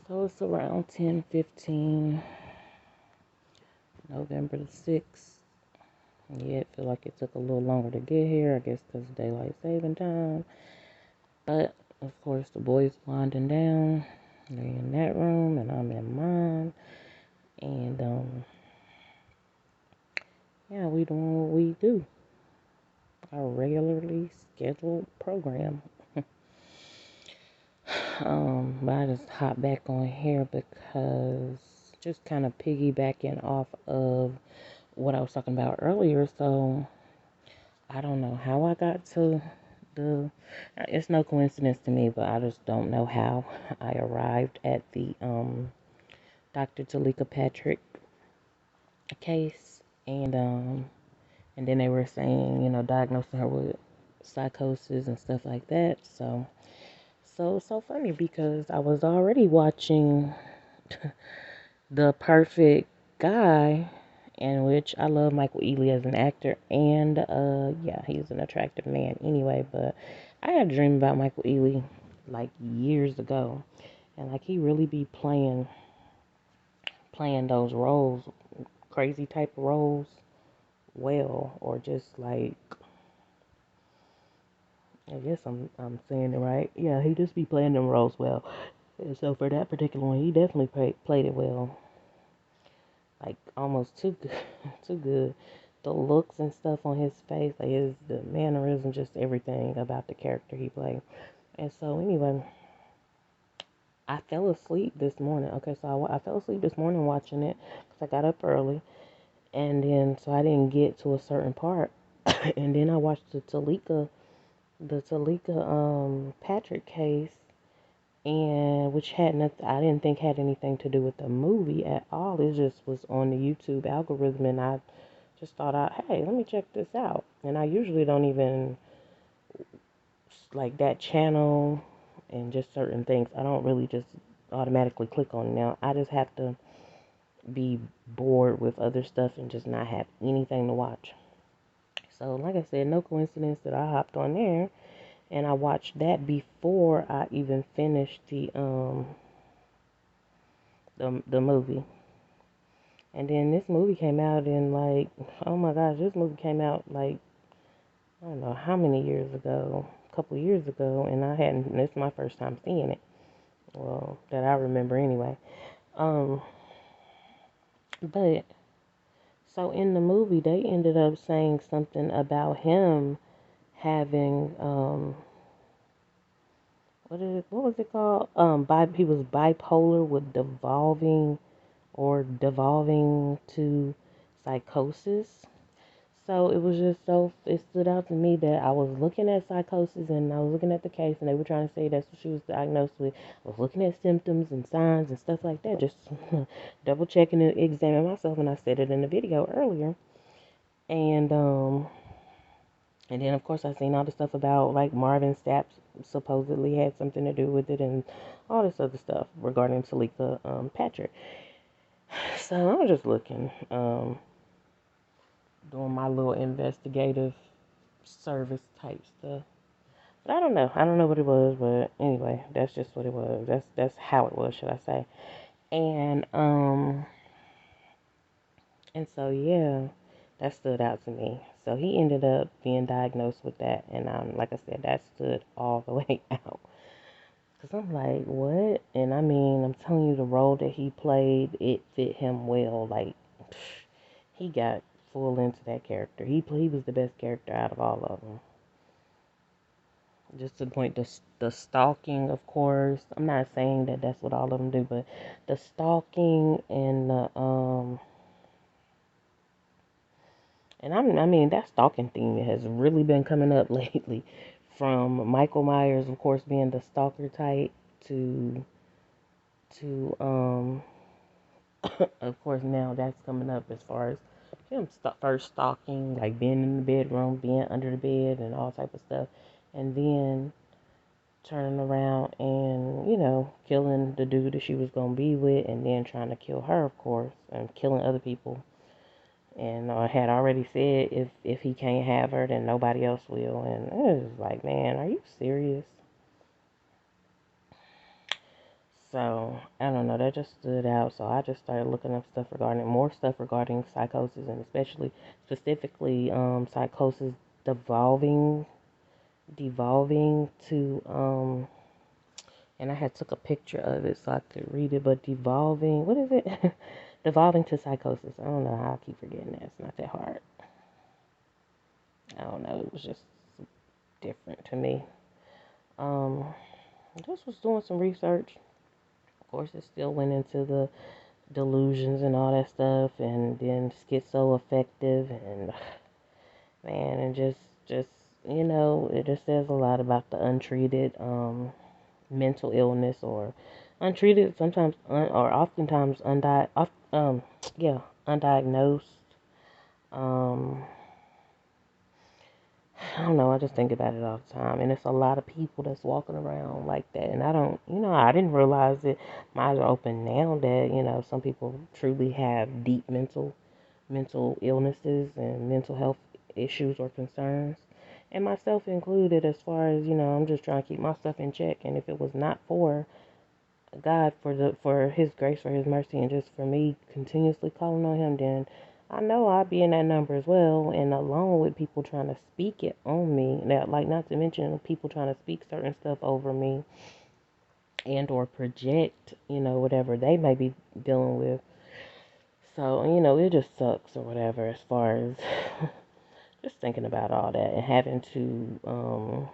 So it's around 10:15, November the 6th. Yeah, it feel like it took a little longer to get here, I guess because of daylight saving time. But, of course, the boys winding down. They're in that room, and I'm in mine. And, yeah, we doing what we do. Our regularly scheduled program. But I just hop back on here because just kind of piggybacking off of what I was talking about earlier. So I don't know how I got to the. It's no coincidence to me, but I just don't know how I arrived at the Dr. Talika Patrick case, and then they were saying, diagnosing her with psychosis and stuff like that. So funny because I was already watching The Perfect Guy, in which I love Michael Ealy as an actor, and yeah, he's an attractive man anyway. But I had a dream about Michael Ealy like years ago, and like he really be playing those roles, crazy type of roles, well, or just like I guess I'm saying it right. Yeah, he just be playing them roles well. And so for that particular one, he definitely played it well. Like almost too good, too good. The looks and stuff on his face, like the mannerism, just everything about the character he played. And so anyway, I fell asleep this morning. Okay, so I fell asleep this morning watching it because I got up early, and then so I didn't get to a certain part, and then I watched the Talika Patrick case, and which had nothing, I didn't think had anything to do with the movie at all. It just was on the YouTube algorithm, and I just thought out, hey, let me check this out. And I usually don't even like that channel and just certain things. I don't really just automatically click on it now. I just have to be bored with other stuff and just not have anything to watch. So, like I said, no coincidence that I hopped on there and I watched that before I even finished the movie. And then this movie came out in like, oh my gosh, this movie came out like, I don't know how many years ago, a couple years ago, and I hadn't, this is my first time seeing it. Well, that I remember anyway. Um, but, so in the movie, they ended up saying something about him having, what was it called? He was bipolar with devolving to psychosis. So it was just it stood out to me that I was looking at psychosis and I was looking at the case and they were trying to say that's what she was diagnosed with. I was looking at symptoms and signs and stuff like that, just double checking and examining myself, and I said it in the video earlier. And and then of course I seen all the stuff about like Marvin Sapp supposedly had something to do with it and all this other stuff regarding Talika Patrick. So I was just looking, doing my little investigative service type stuff. But I don't know. I don't know what it was, but anyway, that's just what it was. That's how it was, should I say. And and so yeah, that stood out to me. So he ended up being diagnosed with that, and like I said, that stood all the way out. Cause I'm like, what? And I mean, I'm telling you, the role that he played, it fit him well. Like, he got full into that character. He was the best character out of all of them. Just to the point, the stalking, of course. I'm not saying that that's what all of them do, but the stalking and I mean that stalking thing has really been coming up lately. From Michael Myers, of course, being the stalker type to of course now that's coming up as far as him first stalking, like being in the bedroom, being under the bed, and all type of stuff, and then turning around and, killing the dude that she was going to be with and then trying to kill her, of course, and killing other people. And I had already said if he can't have her, then nobody else will. And it was like, man, are you serious? So I don't know, that just stood out. So I just started looking up stuff regarding more stuff regarding psychosis, and especially specifically psychosis devolving devolving to and I had took a picture of it so I could read it, but devolving, what is it? Devolving to psychosis. I don't know how I keep forgetting that. It's not that hard. I don't know. It was just different to me. Um, I just was doing some research. Of course, it still went into the delusions and all that stuff, and then schizoaffective, and man, and just it just says a lot about the untreated mental illness or untreated, sometimes or oftentimes yeah, undiagnosed. Um, I don't know. I just think about it all the time, and it's a lot of people that's walking around like that. And I don't, I didn't realize it. My eyes are open now that some people truly have deep mental illnesses and mental health issues or concerns, and myself included. As far as I'm just trying to keep my stuff in check. And if it was not for God, for His grace, for His mercy, and just for me continuously calling on Him, then I know I'd be in that number as well. And along with people trying to speak it on me, now, like not to mention people trying to speak certain stuff over me and or project, whatever they may be dealing with. So it just sucks or whatever as far as just thinking about all that and having to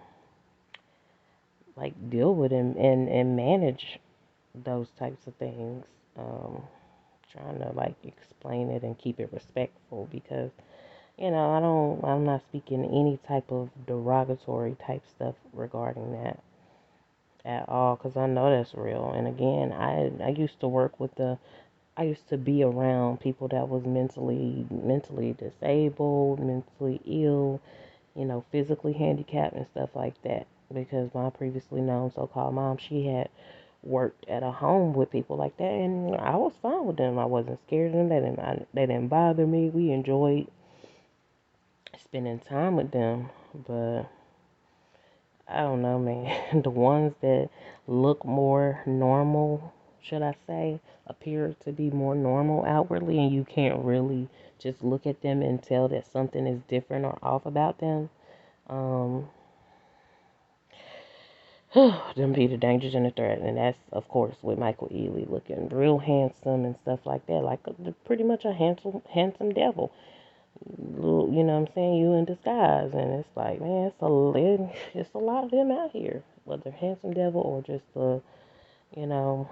like deal with and manage those types of things. Trying to like explain it and keep it respectful because I'm not speaking any type of derogatory type stuff regarding that at all because I know that's real. And again, I used to work with I used to be around people that was mentally disabled, mentally ill, physically handicapped and stuff like that. Because my previously known so-called mom, she had worked at a home with people like that, and I was fine with them. I wasn't scared of them. They didn't bother me. We enjoyed spending time with them, but I don't know, man. The ones that look more normal, should I say, appear to be more normal outwardly, and you can't really just look at them and tell that something is different or off about them. Um, them be the dangers and the threat, and that's of course with Michael Ealy looking real handsome and stuff like that, like pretty much a handsome devil. You know what I'm saying? You in disguise, and it's like, man, it's a lot of them out here, whether handsome devil or just you know,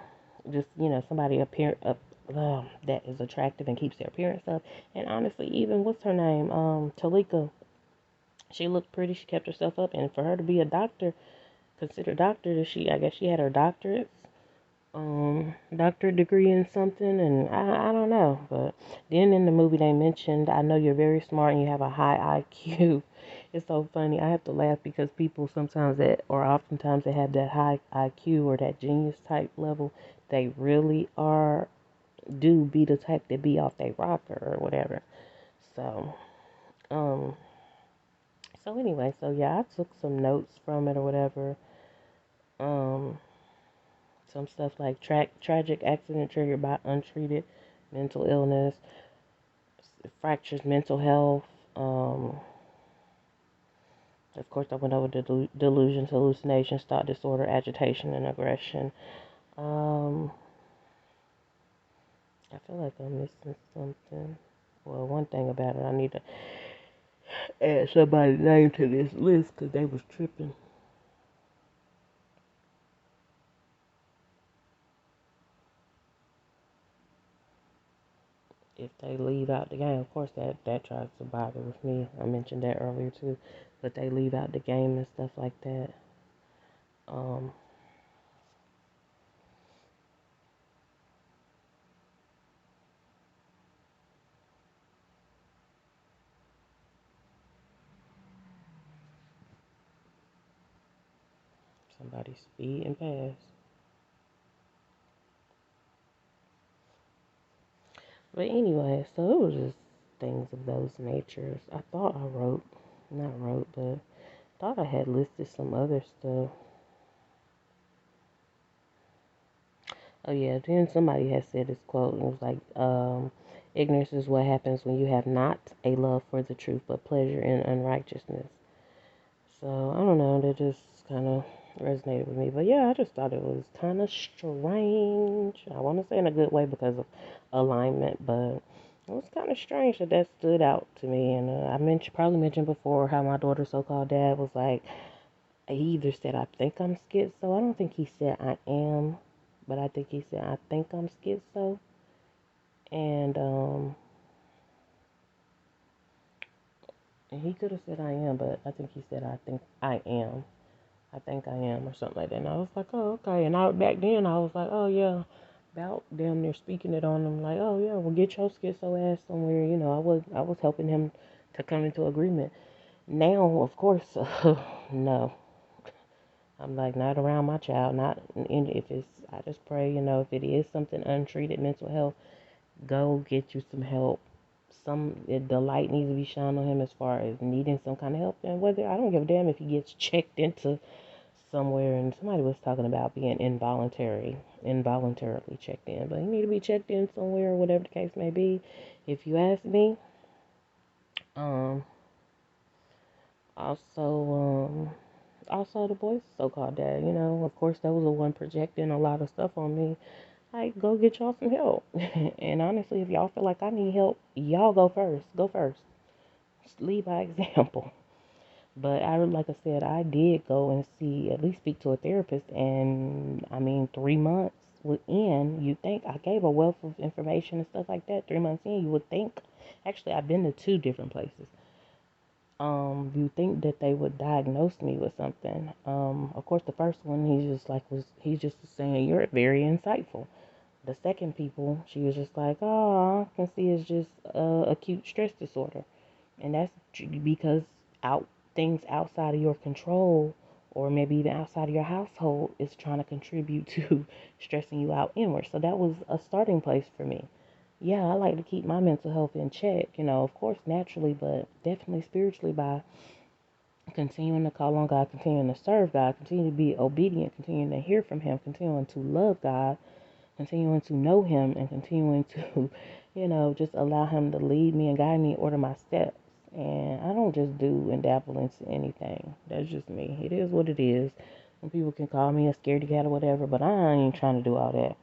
just somebody that is attractive and keeps their appearance up. And honestly, even what's her name, Talika, she looked pretty. She kept herself up, and for her to be a doctor, considered doctor, I guess she had her doctorates, doctorate degree in something, and I don't know. But then in the movie they mentioned, I know you're very smart and you have a high IQ. It's so funny. I have to laugh because people sometimes or oftentimes they have that high IQ or that genius type level. They really do be the type that be off their rocker or whatever. So, um, so anyway, so yeah, I took some notes from it or whatever. Um, some stuff like tragic accident triggered by untreated mental illness, fractures mental health. Of course, I went over delusions, hallucinations, thought disorder, agitation, and aggression. Um, I feel like I'm missing something. Well, one thing about it, I need to add somebody's name to this list because they was tripping. If they leave out the game, of course that tries to bother with me. I mentioned that earlier too, but they leave out the game and stuff like that. Um, Somebody speed and pass. But anyway, so it was just things of those natures. I thought I wrote, not wrote, but thought I had listed some other stuff. Oh yeah, then somebody has said this quote, and it was like, ignorance is what happens when you have not a love for the truth, but pleasure in unrighteousness. So I don't know, that just kind of resonated with me. But yeah, I just thought it was kind of strange. I want to say in a good way because of alignment, but it was kind of strange that that stood out to me. And I probably mentioned before how my daughter's so-called dad was like, he either said, I think I'm schizo. I don't think he said I am, but I think he said, I think I'm schizo. And he could have said I am, but I think he said, I think I am. I think I am, or something like that. And I was like, oh, okay. And back then, I was like, oh, yeah, about damn near speaking it on him. Like, oh, yeah, well, get your schizo ass somewhere. You know, I was helping him to come into agreement. Now, of course, no. I'm like, not around my child. Not if it's, I just pray, you know, if it is something untreated mental health, go get you some help. The light needs to be shined on him as far as needing some kind of help. And whether, I don't give a damn if he gets checked into somewhere. And somebody was talking about being involuntarily checked in, but you need to be checked in somewhere, whatever the case may be. If you ask me, um, also, also the boy's so-called dad, you know, of course, that was the one projecting a lot of stuff on me. Like, go get y'all some help. And honestly, if y'all feel like I need help, y'all go first. Go first. Just lead by example. But like I said, I did go and see, at least speak to a therapist, and I mean, 3 months within, you think I gave a wealth of information and stuff like that. 3 months in, you would think. Actually, I've been to two different places. You think that they would diagnose me with something. Of course, the first one, he's just saying you're very insightful. The second people, she was just like, oh, I can see it's just acute stress disorder. And that's because out things outside of your control, or maybe even outside of your household, is trying to contribute to stressing you out inward. So that was a starting place for me. Yeah, I like to keep my mental health in check, you know, of course, naturally, but definitely spiritually, by continuing to call on God, continuing to serve God, continuing to be obedient, continuing to hear from Him, continuing to love God, continuing to know Him, and continuing to, you know, just allow Him to lead me and guide me, order my steps. And I don't just do and dabble into anything. That's just me. It is what it is. Some people can call me a scaredy cat or whatever, but I ain't trying to do all that.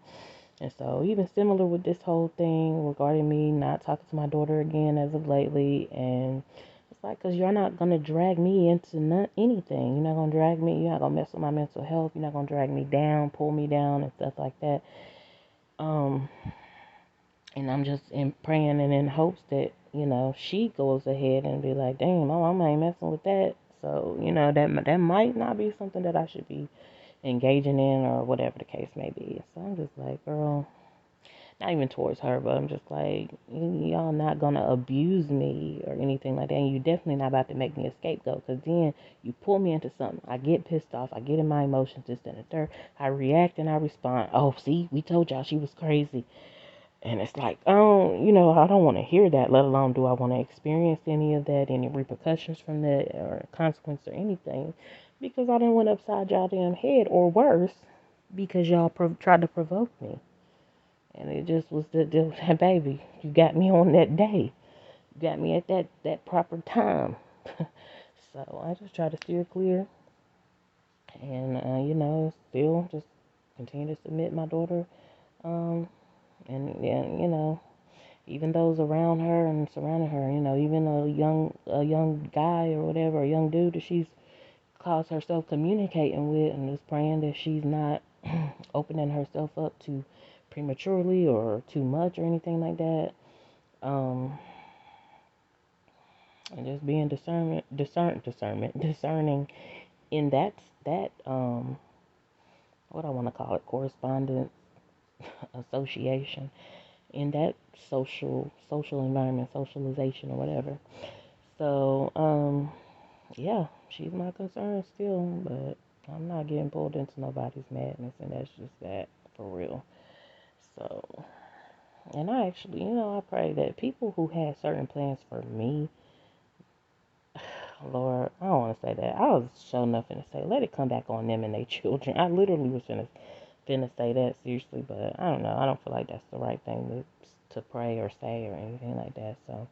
And so, even similar with this whole thing regarding me not talking to my daughter again as of lately, and it's like, because you're not going to drag me into anything. You're not going to drag me, you're not going to mess with my mental health, you're not going to drag me down, pull me down, and stuff like that. Um, and I'm just praying and in hopes that, you know, she goes ahead and be like, dang, my mama ain't messing with that. So, you know, that might not be something that I should be engaging in, or whatever the case may be. So I'm just like, girl, not even towards her, but I'm just like, y'all not gonna abuse me or anything like that. And you definitely not about to make me a scapegoat, because then you pull me into something. I get pissed off. I get in my emotions, this, that, and the third. I react and I respond. Oh, see, we told y'all she was crazy. And it's like, oh, you know, I don't want to hear that, let alone do I want to experience any of that, any repercussions from that, or consequence or anything, because I didn't went upside y'all damn head, or worse, because y'all tried to provoke me. And it just was that baby, you got me on that day. You got me at that proper time. So I just try to steer clear. And, you know, still just continue to submit my daughter. Um, and, yeah, you know, even those around her and surrounding her, you know, even a young guy or whatever, a young dude that she's caused herself communicating with, and just praying that she's not opening herself up to prematurely or too much or anything like that. Um, and just being discerning in that what I want to call it, correspondence, association, in that social environment, socialization or whatever. So, yeah, she's my concern still, but I'm not getting pulled into nobody's madness, and that's just that for real. So, and I actually, you know, I pray that people who had certain plans for me, Lord, I don't want to say that. I was sure nothing to say. Let it come back on them and their children. I literally was finna finna say that seriously, but I don't know. I don't feel like that's the right thing to pray or say or anything like that. So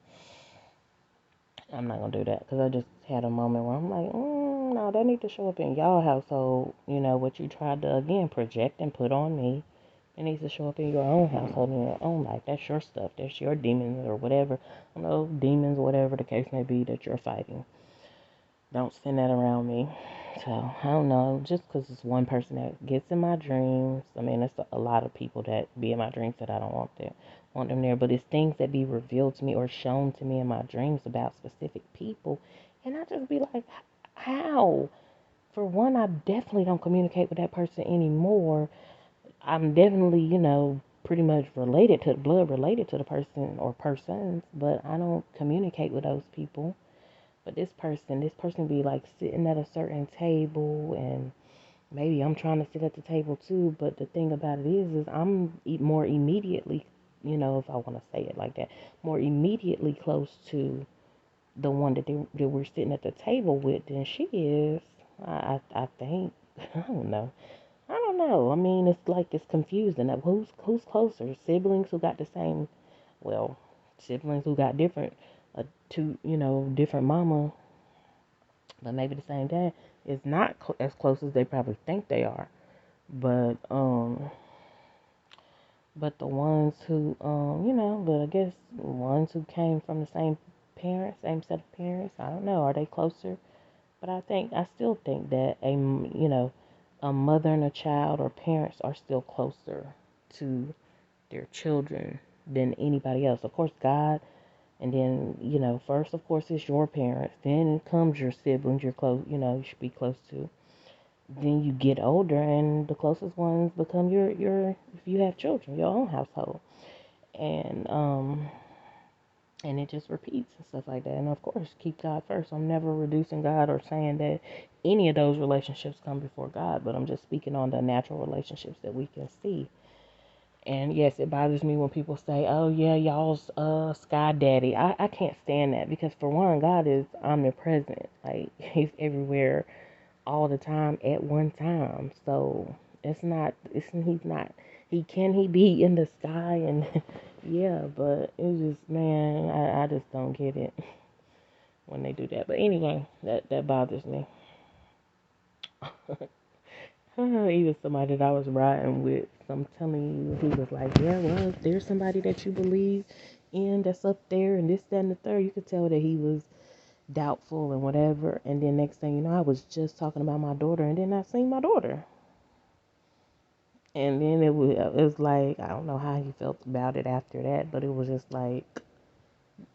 I'm not gonna do that because I just had a moment where I'm like, no, that need to show up in y'all household. You know what you tried to again project and put on me. It needs to show up in your own household, in your own life. That's your stuff. That's your demons or whatever. I don't know, demons, whatever the case may be that you're fighting. Don't send that around me. So, I don't know. Just because it's one person that gets in my dreams. I mean, it's a lot of people that be in my dreams that I don't want them there. But it's things that be revealed to me or shown to me in my dreams about specific people. And I just be like, how? For one, I definitely don't communicate with that person anymore. I'm definitely, pretty much related to the blood, related to the person or persons, but I don't communicate with those people. But this person be like sitting at a certain table, and maybe I'm trying to sit at the table too. But the thing about it is I'm more immediately, if I want to say it like that, more immediately close to the one that we're sitting at the table with than she is. I think. I don't know. I don't know. I mean, it's like it's confusing. Who's closer? Siblings who got the same, well, siblings who got different, two, different mama, but maybe the same dad is not as close as they probably think they are. But the ones who, but I guess ones who came from the same parents, same set of parents, I don't know. Are they closer? But I still think that a mother and a child or parents are still closer to their children than anybody else. Of course, God, and then, first, of course, it's your parents. Then comes your siblings you're close, you should be close to. Then you get older, and the closest ones become if you have children, your own household. And, and it just repeats and stuff like that. And of course, keep God first. I'm never reducing God or saying that any of those relationships come before God, but I'm just speaking on the natural relationships that we can see. And yes, it bothers me when people say, oh yeah, y'all's sky daddy. I can't stand that because for one, God is omnipresent. Like he's everywhere all the time at one time. So he's not he be in the sky and yeah, but it's just man, I just don't get it when they do that. But anyway, that bothers me. Even somebody that I was riding with, so I'm telling you, he was like, yeah, well, if there's somebody that you believe in that's up there and this, that, and the third, you could tell that he was doubtful and whatever. And then next thing you know, I was just talking about my daughter, and then I seen my daughter. And then it was like, I don't know how he felt about it after that, but it was just like,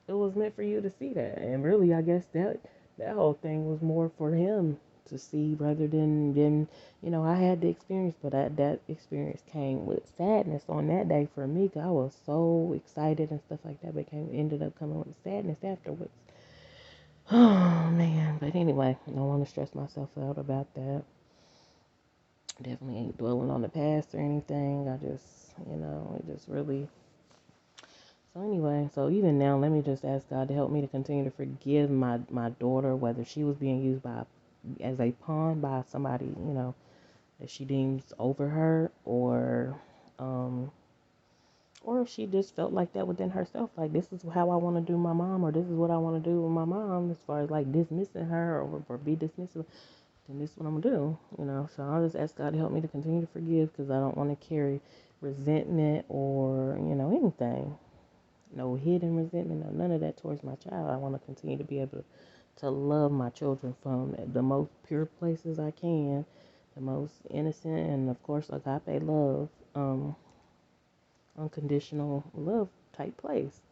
it was meant for you to see that. And really, I guess that whole thing was more for him to see rather than I had the experience, but that experience came with sadness on that day for me. 'Cause I was so excited and stuff like that, but ended up coming with sadness afterwards. Oh man, but anyway, I don't want to stress myself out about that. Definitely ain't dwelling on the past or anything. I just, it just really. So anyway, so even now, let me just ask God to help me to continue to forgive my daughter, whether she was being used as a pawn by somebody, that she deems over her, or if she just felt like that within herself, like this is how I want to do my mom, or this is what I want to do with my mom, as far as like dismissing her or be dismissive, then this is what I'm gonna do. So I'll just ask God to help me to continue to forgive because I don't want to carry resentment or anything. No hidden resentment, no none of that towards my child. I want to continue to be able to love my children from the most pure places I can, the most innocent, and of course agape love, unconditional love type place,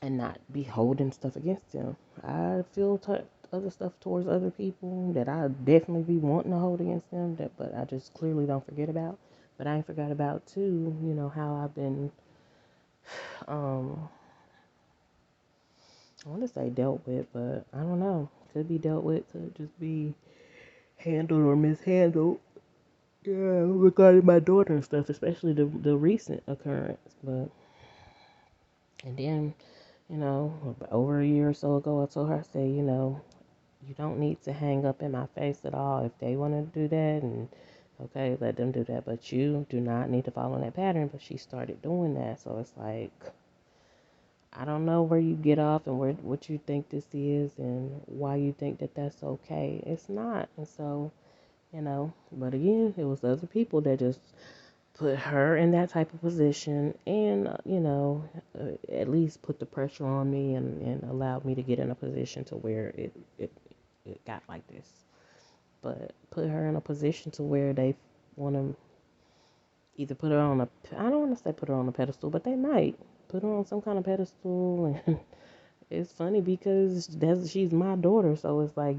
and not be holding stuff against them. I feel other stuff towards other people that I definitely be wanting to hold against them, but I just clearly don't forget about. But I ain't forgot about too, how I've been um I want to say dealt with, but I don't know. Could be dealt with, could just be handled or mishandled. Yeah, regarding my daughter and stuff, especially the recent occurrence. But and then, over a year or so ago, I told her, I said, you don't need to hang up in my face at all. If they want to do that and Okay, let them do that. But you do not need to follow that pattern. But she started doing that. So it's like, I don't know where you get off and what you think this is and why you think that that's okay. It's not. And so, but again, it was other people that just put her in that type of position and, at least put the pressure on me and allowed me to get in a position to where it got like this. But put her in a position to where they want to either put her on I don't want to say put her on a pedestal, but they might put her on some kind of pedestal. And it's funny because she's my daughter. So it's like,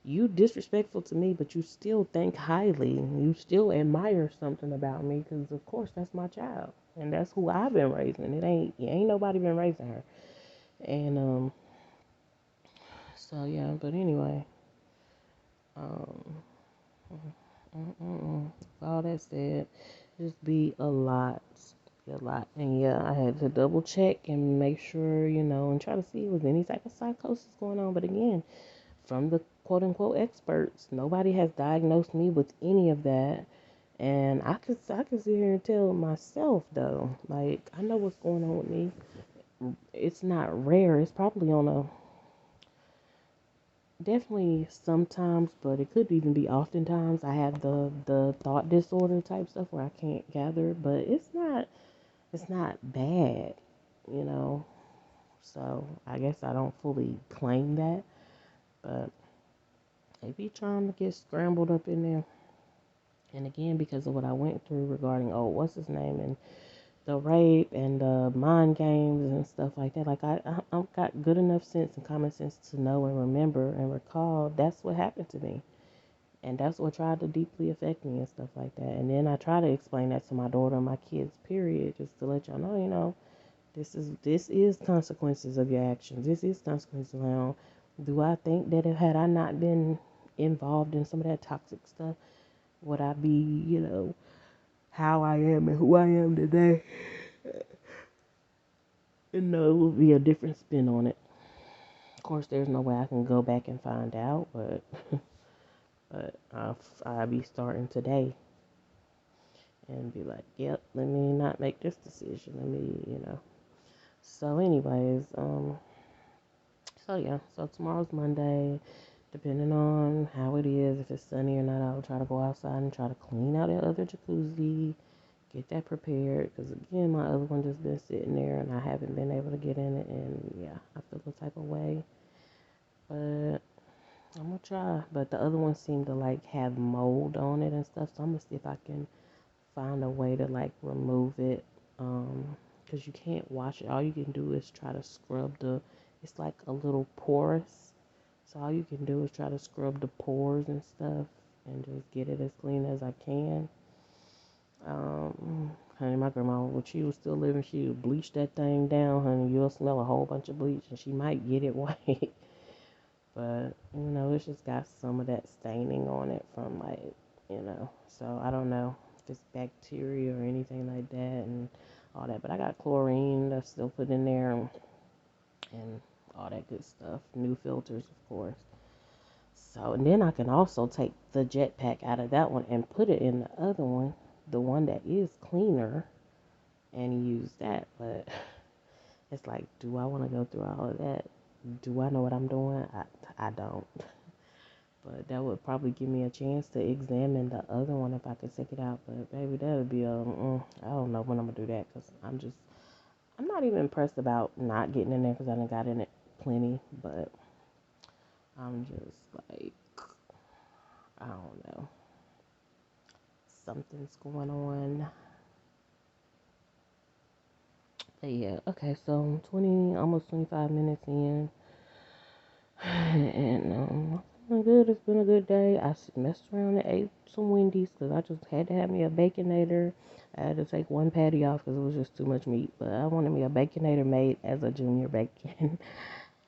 you disrespectful to me, but you still think highly. You still admire something about me because, of course, that's my child. And that's who I've been raising. Ain't nobody been raising her. And, so yeah, but anyway, um, all that said, just be a lot. Be a lot. And yeah, I had to double check and make sure, and try to see if there was any type of psychosis going on. But again, from the quote unquote experts, nobody has diagnosed me with any of that. And I could sit here and tell myself though, like, I know what's going on with me. It's not rare. It's probably on a definitely sometimes, but it could even be oftentimes. I have the thought disorder type stuff where I can't gather, but it's not bad, you know. So I guess I don't fully claim that, but they be trying to get scrambled up in there. And again, because of what I went through regarding, what's his name, and the rape and the mind games and stuff like that. Like I've got good enough sense and common sense to know and remember and recall that's what happened to me, and that's what tried to deeply affect me and stuff like that. And then I try to explain that to my daughter and my kids. Period, just to let y'all know, this is consequences of your actions. This is consequences. Now, do I think that if had I not been involved in some of that toxic stuff, would I be, how I am and who I am today? And no, it will be a different spin on it. Of course, there's no way I can go back and find out, but I'll be starting today and be like, yep, let me not make this decision. Let me. So, anyways, so yeah, so tomorrow's Monday. Depending on how it is, if it's sunny or not, I'll try to go outside and try to clean out that other jacuzzi, get that prepared. Because again, my other one just been sitting there and I haven't been able to get in it. And yeah, I feel the type of way. But I'm gonna try. But the other one seemed to like have mold on it and stuff. So I'm gonna see if I can find a way to like remove it. Because you can't wash it. All you can do is try to scrub it's like a little porous. So all you can do is try to scrub the pores and stuff and just get it as clean as I can. Honey, my grandma, when she was still living, she would bleach that thing down, honey. You'll smell a whole bunch of bleach and she might get it white. But, it's just got some of that staining on it from like, so I don't know if it's bacteria or anything like that and all that. But I got chlorine that's still put in there and all that good stuff. New filters, of course. So, and then I can also take the jetpack out of that one and put it in the other one, the one that is cleaner, and use that. But it's like, do I want to go through all of that? Do I know what I'm doing? I don't. But that would probably give me a chance to examine the other one if I could take it out. But baby, that would be I don't know when I'm gonna do that because I'm not even impressed about not getting in there because I done got in it plenty. But I'm just like, I don't know. Something's going on. But yeah, okay, so 20, almost 25 minutes in. And feeling good. It's been a good day. I messed around and ate some Wendy's because I just had to have me a Baconator. I had to take one patty off because it was just too much meat. But I wanted me a Baconator made as a junior bacon.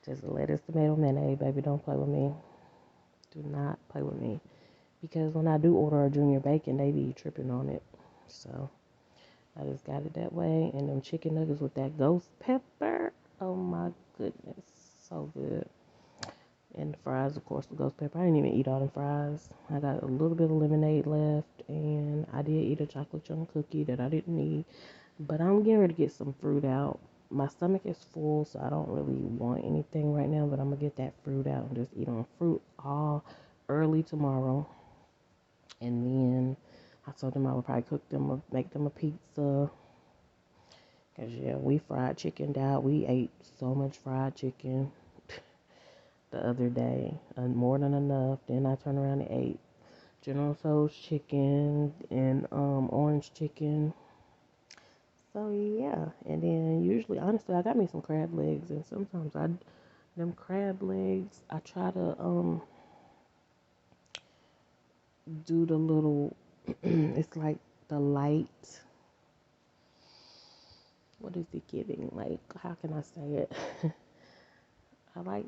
Just lettuce, tomato, mayonnaise. Baby, don't play with me. Do not play with me. Because when I do order a junior bacon, they be tripping on it. So I just got it that way. And them chicken nuggets with that ghost pepper. Oh my goodness. So good. And the fries, of course, the ghost pepper. I didn't even eat all the fries. I got a little bit of lemonade left, and I did eat a chocolate chunk cookie that I didn't need. But I'm getting ready to get some fruit out. My stomach is full, so I don't really want anything right now, but I'm going to get that fruit out and just eat on fruit all early tomorrow. And then I told them I would probably cook them or make them a pizza. Because, yeah, we fried chickened out. We ate so much fried chicken the other day, more than enough. Then I turned around and ate General Tso's chicken and orange chicken. So yeah, and then usually, honestly, I got me some crab legs, and sometimes them crab legs, I try to do the little, it's like the light. What is it giving? Like, how can I say it? I like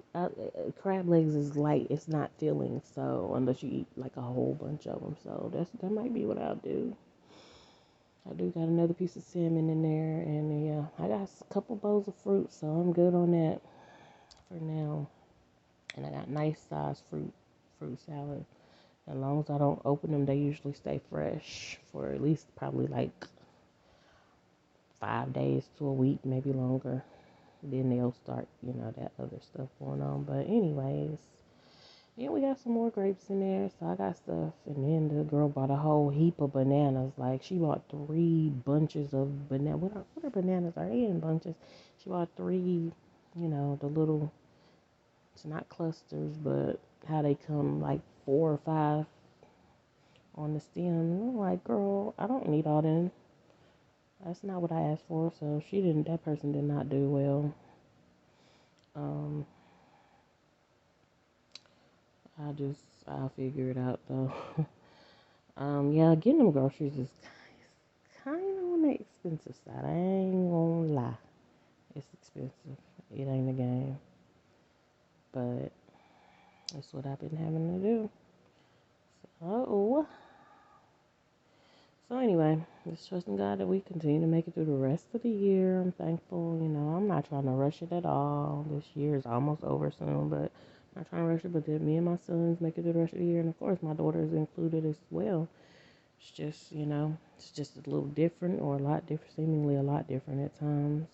crab legs is light. It's not filling. So unless you eat like a whole bunch of them, so that might be what I'll do. I do got another piece of salmon in there, and yeah, I got a couple bowls of fruit, so I'm good on that for now. And I got nice size fruit salad. As long as I don't open them, they usually stay fresh for at least probably like 5 days to a week, maybe longer. Then they'll start, that other stuff going on. But anyways, yeah, we got some more grapes in there, so I got stuff. And then the girl bought a whole heap of bananas. Like, she bought 3 bunches of bananas. What are bananas? Are they in bunches? She bought 3, the little, it's not clusters, but how they come like 4 or 5 on the stem. And I'm like, girl, I don't need all them. That's not what I asked for. So that person did not do well. Um, I'll figure it out though. Yeah, getting them groceries is kind of on the expensive side. I ain't gonna lie. It's expensive. It ain't a game. But that's what I've been having to do. So anyway, just trusting God that we continue to make it through the rest of the year. I'm thankful, I'm not trying to rush it at all. This year is almost over soon, but I'm not trying to rush it. But then me and my sons make it through the rest of the year, and of course my daughter is included as well. It's just, it's just a little different, or a lot different, seemingly a lot different at times.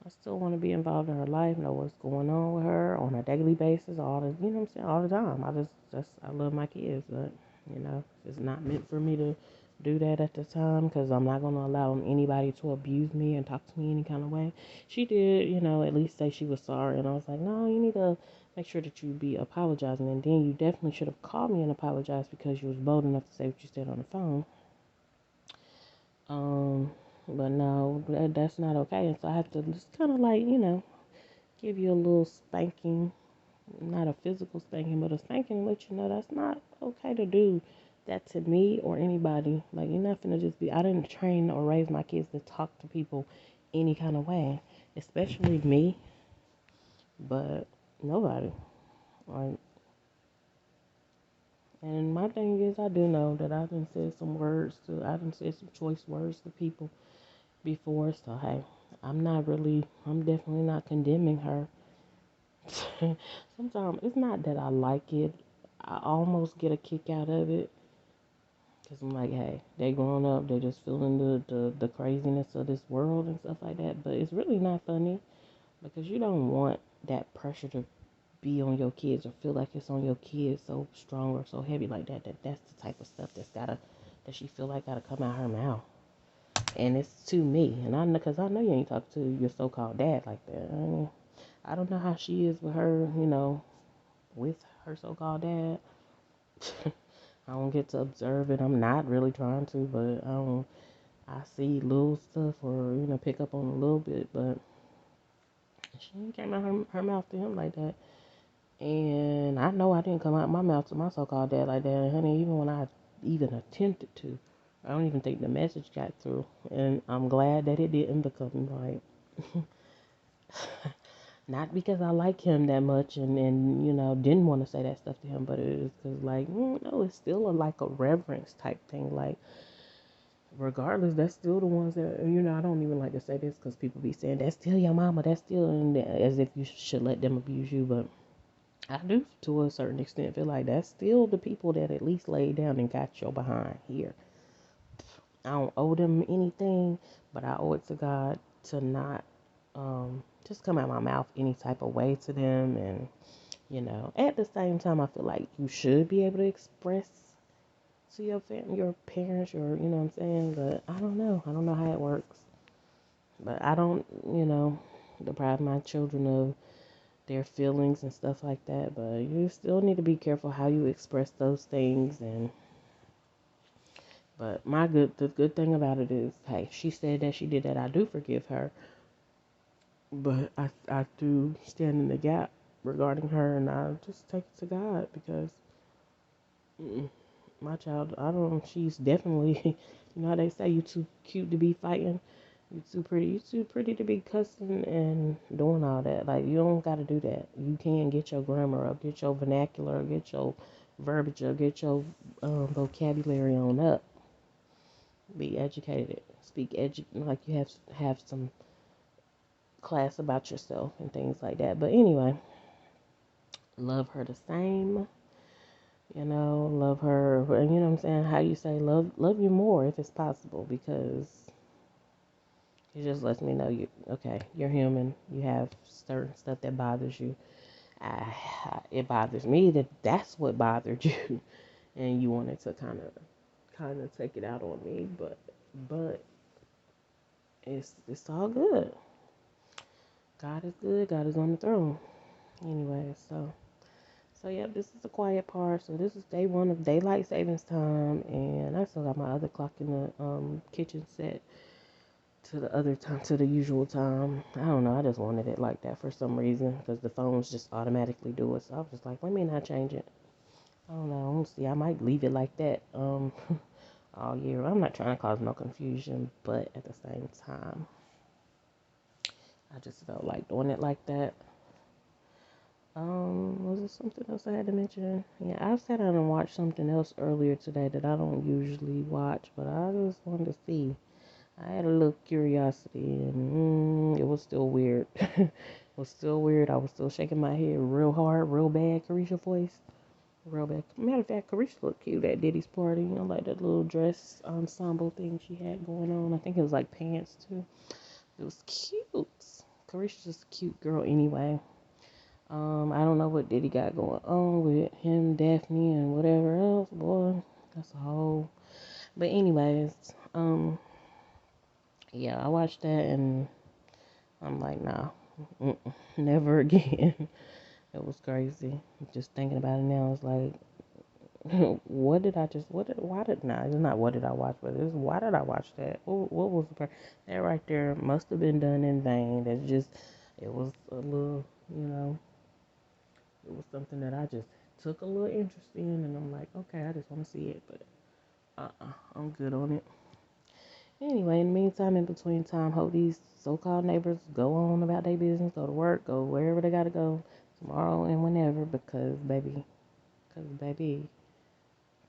I still want to be involved in her life, know what's going on with her on a daily basis, all the time. I love my kids, but, it's not meant for me to do that at the time, because I'm not going to allow anybody to abuse me and talk to me any kind of way. She did, at least say she was sorry, and I was like, no, you need to make sure that you be apologizing, and then you definitely should have called me and apologized because you was bold enough to say what you said on the phone. But no, that's not okay. And so I have to just kind of like, give you a little spanking, not a physical spanking, but a spanking and let you know that's not okay to do that to me or anybody. Like, you're not gonna just be, I didn't train or raise my kids to talk to people any kind of way, especially me, but nobody. Like, and my thing is, I do know that I done said some choice words to people before, so hey, I'm definitely not condemning her. Sometimes it's not that I like it, I almost get a kick out of it, because I'm like, hey, they grown up, they're just feeling the craziness of this world and stuff like that, but it's really not funny, because you don't want that pressure to be on your kids or feel like it's on your kids so strong or so heavy like that's the type of stuff that she feel like gotta come out her mouth. And it's to me, and I know, because I know you ain't talk to your so-called dad like that. I don't know how she is with her, with her so-called dad. I don't get to observe it. I'm not really trying to, but I see little stuff or, pick up on a little bit, but she ain't came out her mouth to him like that. And I know I didn't come out my mouth to my so-called dad like that. And honey, even when I even attempted to, I don't even think the message got through. And I'm glad that it didn't, because like, not because I like him that much and didn't want to say that stuff to him, but it was because, like, no, it's still like a reverence type thing. Like, regardless, that's still the ones that, I don't even like to say this because people be saying, that's still your mama, that's still, and as if you should let them abuse you, but I do, to a certain extent, feel like that's still the people that at least laid down and got your behind here. I don't owe them anything, but I owe it to God to not just come out my mouth any type of way to them. And, at the same time, I feel like you should be able to express to your family, your parents, you know what I'm saying? But I don't know. I don't know how it works. But I don't, deprive my children of their feelings and stuff like that. But you still need to be careful how you express those things. But the good thing about it is, hey, she said that she did that. I do forgive her, but I do stand in the gap regarding her, and I just take it to God because my child, I don't. She's definitely, how they say, you too cute to be fighting. You too pretty to be cussing and doing all that. Like, you don't got to do that. You can get your grammar up, get your vernacular, get your verbiage up, get your vocabulary on up. Be educated. Like you have some class about yourself and things like that. But anyway, love her the same. Love her. And you know what I'm saying? How you say love you more if it's possible, because it just lets me know you're human. You have certain stuff that bothers you. It bothers me that's what bothered you, and you wanted to kind of take it out on me, but it's all good. God is good. God is on the throne. Anyway, so yeah, this is the quiet part. So this is day one of daylight savings time, and I still got my other clock in the kitchen set to the other time, to the usual time. I don't know. I just wanted it like that for some reason because the phones just automatically do it. So I was just like, let me not change it. I don't know. We'll see. I might leave it like that all year. I'm not trying to cause no confusion, but at the same time, I just felt like doing it like that. Was there something else I had to mention? Yeah, I sat down and watched something else earlier today that I don't usually watch, but I just wanted to see. I had a little curiosity, and it was still weird. It was still weird. I was still shaking my head real hard, real bad. Carisha voice, real bad. Matter of fact, Carisha looked cute at Diddy's party. Like that little dress ensemble thing she had going on. I think it was like pants too. It was cute. Carisha's just a cute girl anyway. I don't know what Diddy got going on with him, Daphne, and whatever else. Boy, that's a whole. But anyways, yeah, I watched that and I'm like, nah, never again. It was crazy. Just thinking about it now, it's like, nah, it's not what did I watch, but it's why did I watch that? What was that right there must have been done in vain. It was a little, it was something that I just took a little interest in, and I'm like, okay, I just want to see it, but I'm good on it. Anyway, in the meantime, in between time, hope these so-called neighbors go on about their business, go to work, go wherever they gotta go tomorrow and whenever, cause baby, baby.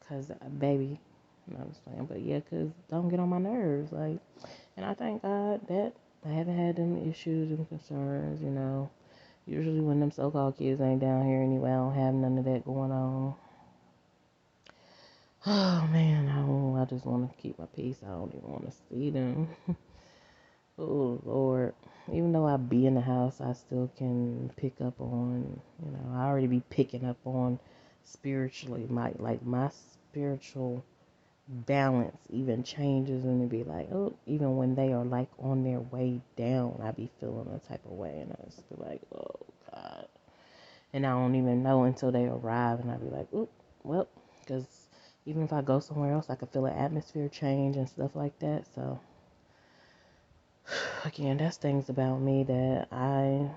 No, I'm just playing, but yeah, cause don't get on my nerves, like. And I thank God that I haven't had them issues and concerns, Usually when them so-called kids ain't down here anyway, I don't have none of that going on. Oh man, I just want to keep my peace. I don't even want to see them. Oh Lord. Even though I be in the house, I still can pick up on, I already be picking up on spiritually. My spiritual balance even changes, and it be like, oh, even when they are like on their way down, I be feeling a type of way, and I just be like, oh God. And I don't even know until they arrive, and I be like, oop, well, because even if I go somewhere else, I can feel an atmosphere change and stuff like that. So again, that's things about me that I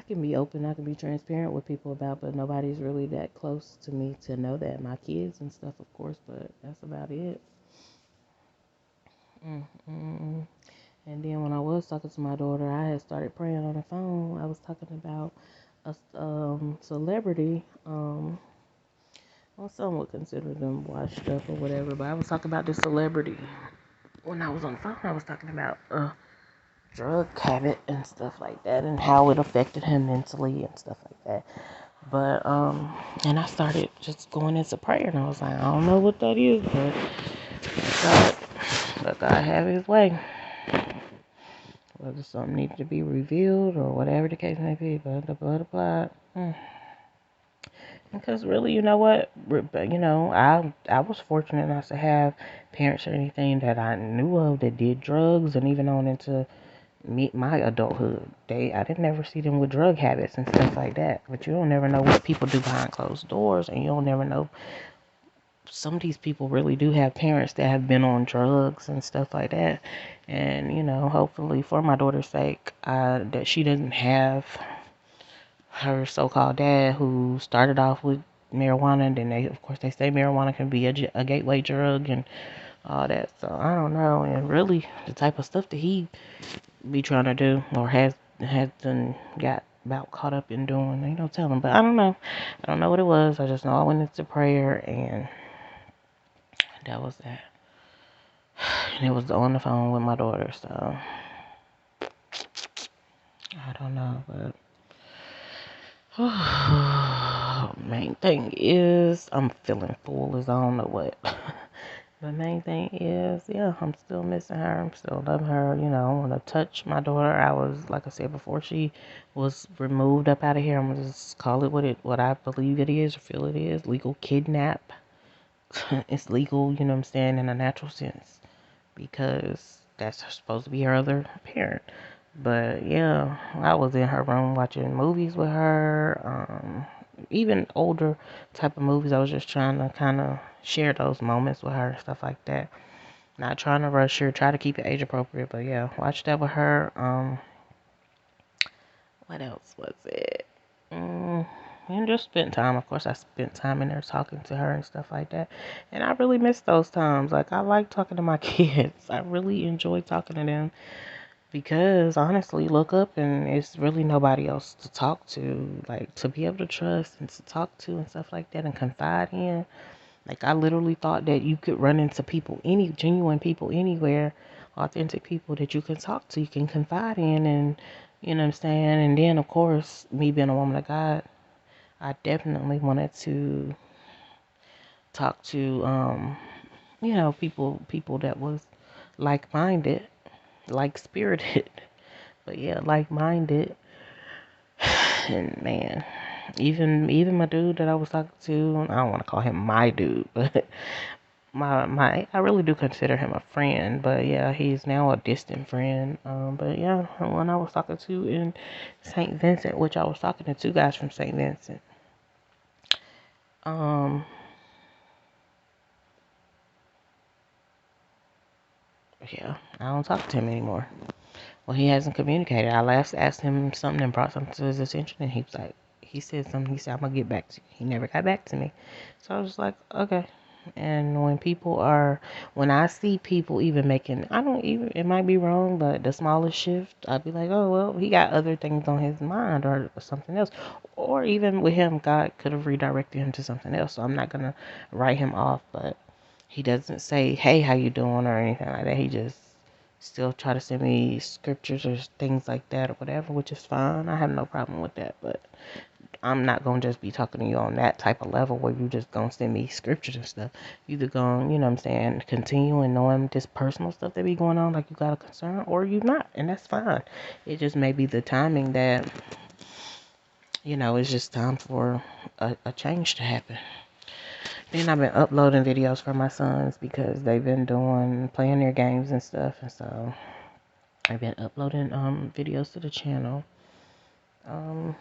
can be open, I can be transparent with people about, but nobody's really that close to me to know that. My kids and stuff, of course, but that's about it. Mm-mm. And then when I was talking to my daughter, I had started praying on the phone. I was talking about a celebrity. Well, some would consider them washed up or whatever, but I was talking about this celebrity. When I was on the phone, I was talking about drug habit and stuff like that, and how it affected him mentally and stuff like that. But and I started just going into prayer, and I was like, I don't know what that is, but God, let God have His way. Whether something needs to be revealed or whatever the case may be, blah blah blah blah. Because really, you know what? You know, I was fortunate enough to have parents or anything that I knew of that did drugs, and even on into my adulthood. I didn't ever see them with drug habits and stuff like that. But you don't never know what people do behind closed doors, and you don't never know. Some of these people really do have parents that have been on drugs and stuff like that. And you know, hopefully for my daughter's sake, that she doesn't have her so-called dad who started off with marijuana, and then of course they say marijuana can be a gateway drug and all that. So I don't know, and really the type of stuff that he be trying to do or has done got about caught up in doing. Ain't no telling, but I don't know. I don't know what it was. I just know I went into prayer, and that was that. And it was on the phone with my daughter, so I don't know, but main thing is I'm feeling full as I don't know what. The main thing is, yeah, I'm still missing her. I'm still loving her. You know, I want to touch my daughter. I was, like I said before, she was removed up out of here. I'm gonna just call it what I believe it is or feel it is. Legal kidnap. It's legal, you know what I'm saying, in a natural sense, because that's supposed to be her other parent. But yeah, I was in her room watching movies with her. Even older type of movies. I was just trying to kind of share those moments with her and stuff like that. Not trying to rush her, try to keep it age appropriate, but yeah, watch that with her. What else was it? And just spent time. Of course, I spent time in there talking to her and stuff like that. And I really miss those times. Like, I like talking to my kids. I really enjoy talking to them because honestly, look up and it's really nobody else to talk to. Like, to be able to trust and to talk to and stuff like that and confide in. Like, I literally thought that you could run into people, any genuine people anywhere, authentic people that you can talk to, you can confide in, and you know what I'm saying? And then, of course, me being a woman of God, I definitely wanted to talk to, you know, people that was like-minded, like-spirited, but yeah, like-minded. And man, even my dude that I was talking to, I don't want to call him my dude, but my I really do consider him a friend, but yeah, he's now a distant friend. But yeah, the one I was talking to in St. Vincent, which I was talking to two guys from St. Vincent. Um, yeah, I don't talk to him anymore. Well, he hasn't communicated. I last asked him something and brought something to his attention, and he was like, he said something. He said, "I'm gonna get back to you." He never got back to me, so I was like, okay. And when I see people even making, I don't even, it might be wrong, but the smallest shift, I'd be like, oh, well, he got other things on his mind or something else. Or even with him, God could have redirected him to something else. So I'm not going to write him off, but he doesn't say, hey, how you doing or anything like that. He just still try to send me scriptures or things like that or whatever, which is fine. I have no problem with that, but I'm not gonna just be talking to you on that type of level where you just gonna send me scriptures and stuff. You either gonna, you know what I'm saying, continue and knowing this personal stuff that be going on like you got a concern, or you not, and that's fine. It just may be the timing that, you know, it's just time for a change to happen. Then I've been uploading videos for my sons because they've been playing their games and stuff, and so I've been uploading videos to the channel, um,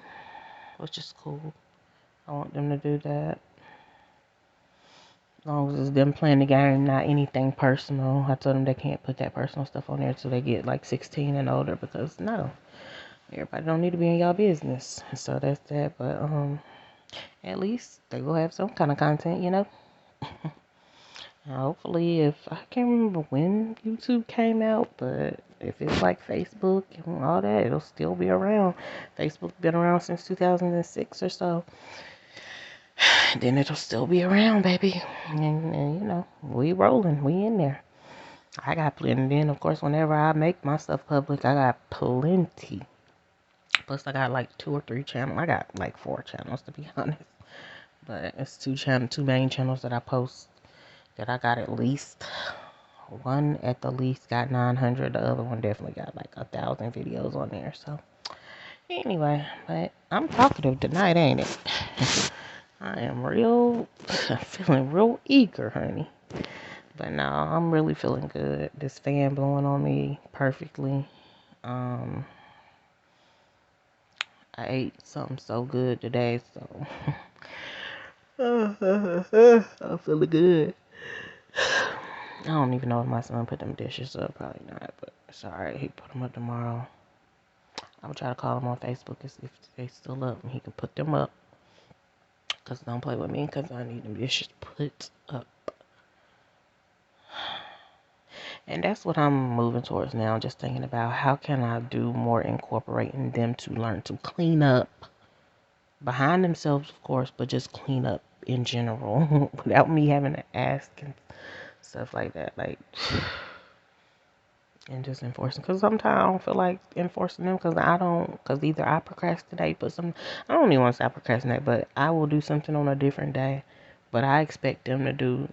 which is cool. I want them to do that. As long as it's them playing the game, not anything personal. I told them they can't put that personal stuff on there until they get like 16 and older, because no, everybody don't need to be in y'all business. So that's that. But at least they will have some kind of content, you know. Hopefully, if I can't remember when YouTube came out, but if it's like Facebook and all that, it'll still be around. Facebook been around since 2006 or so. Then it'll still be around, baby. And you know, we rolling, we in there. I got plenty. And then, of course, whenever I make my stuff public, I got plenty. Plus, I got like 2 or 3 channels. I got like 4 channels, to be honest. But it's two main channels that I post that I got at least. One at the least got 900. The other one definitely got like 1,000 videos on there. So, anyway, but I'm talkative tonight, ain't it? I am feeling real eager, honey. But no, I'm really feeling good. This fan blowing on me perfectly. I ate something so good today, so I'm feeling good. I don't even know if my son put them dishes up. Probably not, but it's alright. He put them up tomorrow. I will try to call him on Facebook and see if they still up and he can put them up. Because don't play with me because I need them dishes put up. And that's what I'm moving towards now. Just thinking about how can I do more incorporating them to learn to clean up. Behind themselves, of course, but just clean up in general. Without me having to ask and stuff like that. Like... And just enforcing, because sometimes I don't feel like enforcing them, because either I procrastinate, I don't even want to say I procrastinate, but I will do something on a different day, but I expect them to do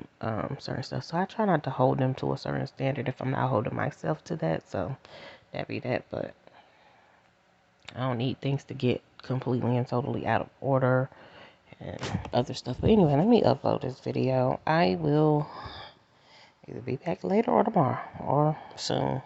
certain stuff, so I try not to hold them to a certain standard if I'm not holding myself to that, so that be that. But I don't need things to get completely and totally out of order and other stuff. But anyway, let me upload this video. I will either be back later or tomorrow or soon.